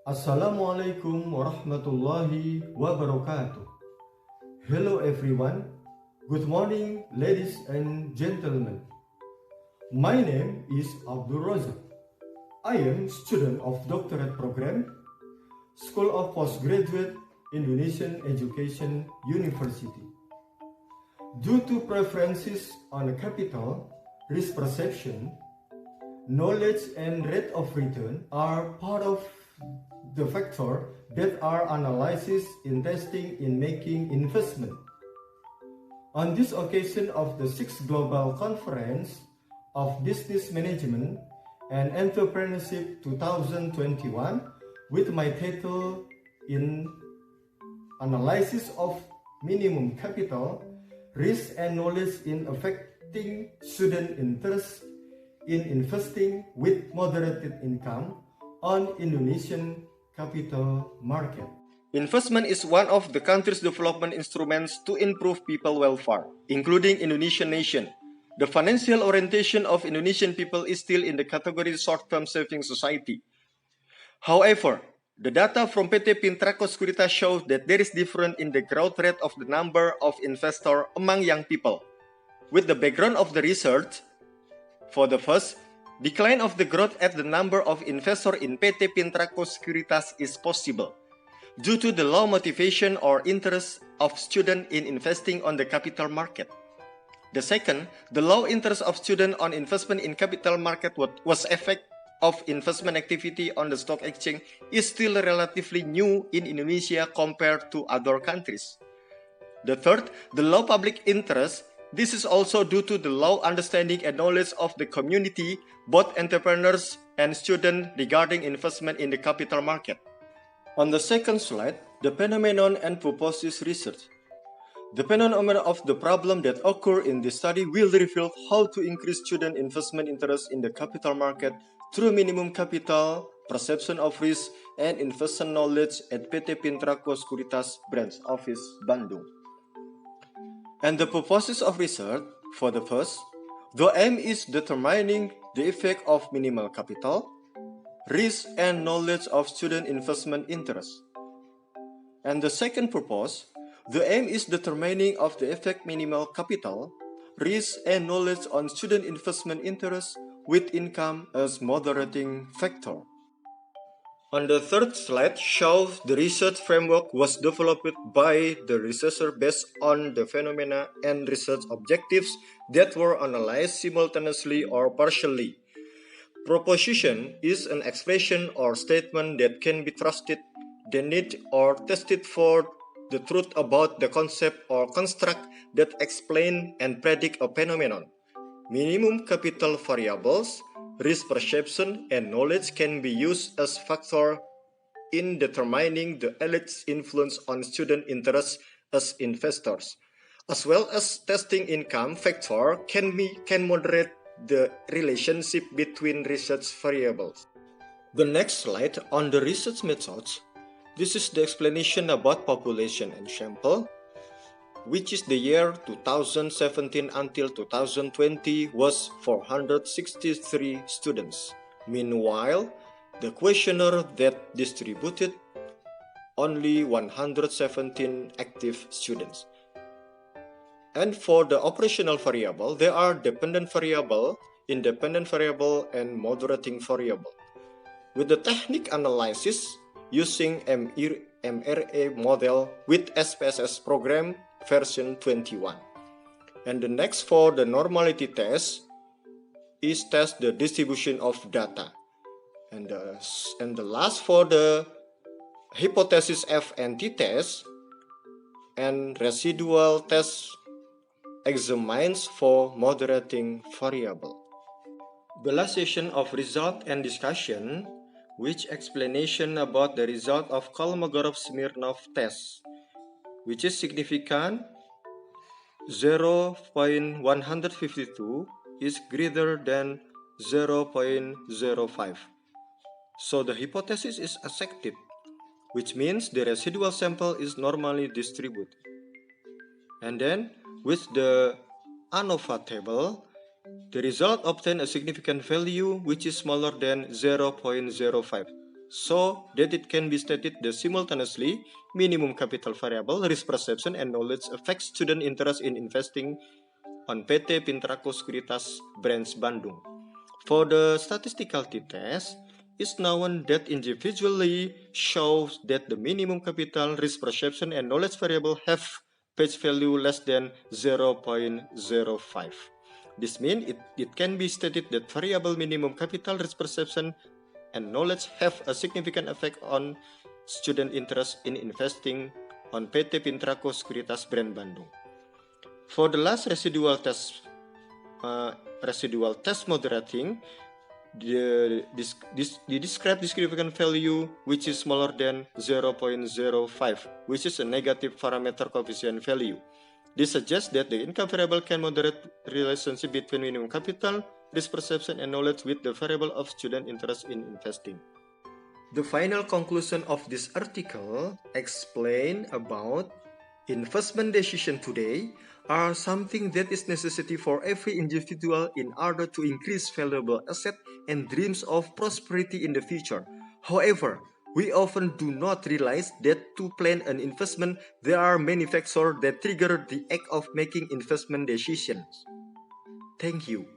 Assalamualaikum warahmatullahi wabarakatuh. Hello everyone. Good morning, ladies and gentlemen. My name is Abdul Razak. I am student of doctorate program, School of Postgraduate Indonesian Education University. Due to preferences on capital, risk perception, knowledge and rate of return are part of the factor that are analyzed in testing in making investment. On this occasion of the 6th Global Conference of Business Management and Entrepreneurship 2021, with my title in Analysis of Minimum Capital, Risk and Knowledge in Affecting Student Interest in Investing with Moderated Income on Indonesian Capital Market. Investment is one of the country's development instruments to improve people welfare, including Indonesian nation. The financial orientation of Indonesian people is still in the category short-term saving society. However, the data from PT Pintraco Sekuritas shows that there is difference in the growth rate of the number of investors among young people. With the background of the research, for the first, decline of the growth at the number of investors in PT Pintraco Sekuritas is possible due to the low motivation or interest of students in investing on the capital market. The second, the low interest of students on investment in capital market was effect of investment activity on the stock exchange is still relatively new in Indonesia compared to other countries. The third, the low public interest. This is also due to the low understanding and knowledge of the community, both entrepreneurs and students regarding investment in the capital market. On the second slide, the phenomenon and purposes research. The phenomenon of the problem that occur in this study will reveal how to increase student investment interest in the capital market through minimum capital, perception of risk, and investment knowledge at PT Pintraco Sekuritas Branch Office, Bandung. And the purposes of research, for the first, the aim is determining the effect of minimal capital, risk and knowledge of student investment interest. And the second purpose, the aim is determining of the effect minimal capital, risk and knowledge on student investment interest with income as moderating factor. On the third slide shows the research framework was developed by the researcher based on the phenomena and research objectives that were analyzed simultaneously or partially. Proposition is an expression or statement that can be trusted, denied, or tested for the truth about the concept or construct that explain and predict a phenomenon. Minimum capital variables, risk perception, and knowledge can be used as factors in determining the elite's influence on student interests as investors, as well as testing income factor can moderate the relationship between research variables. The next slide on the research methods. This is the explanation about population and sample, which is the year 2017 until 2020 was 463 students. Meanwhile, the questionnaire that distributed only 117 active students. And for the operational variable, there are dependent variable, independent variable, and moderating variable. With the technique analysis using MRA model with SPSS program version 21. And the next for the normality test is test the distribution of data. And the last for the hypothesis F and T test and residual test examines for moderating variable. The last session of result and discussion, which explanation about the result of Kolmogorov-Smirnov test, which is significant 0.152 is greater than 0.05. So the hypothesis is accepted, which means the residual sample is normally distributed. And then with the ANOVA table, the result obtained a significant value which is smaller than 0.05. so that it can be stated that simultaneously, minimum capital variable, risk perception, and knowledge affect student interest in investing on PT Pintrako Sekuritas Branch Bandung. For the statistical t-test, it's known that individually shows that the minimum capital, risk perception, and knowledge variable have page value less than 0.05. This means it can be stated that variable minimum capital, risk perception, and knowledge have a significant effect on student interest in investing on PT Pintrako Sekuritas Branch Bandung. For the last residual test moderating, the described significant value which is smaller than 0.05, which is a negative parameter coefficient value. This suggests that the income variable can moderate relationship between minimum capital, risk perception, and knowledge with the variable of student interest in investing. The final conclusion of this article explain about investment decision today are something that is necessary for every individual in order to increase valuable asset and dreams of prosperity in the future. However, we often do not realize that to plan an investment, there are many factors that trigger the act of making investment decisions. Thank you.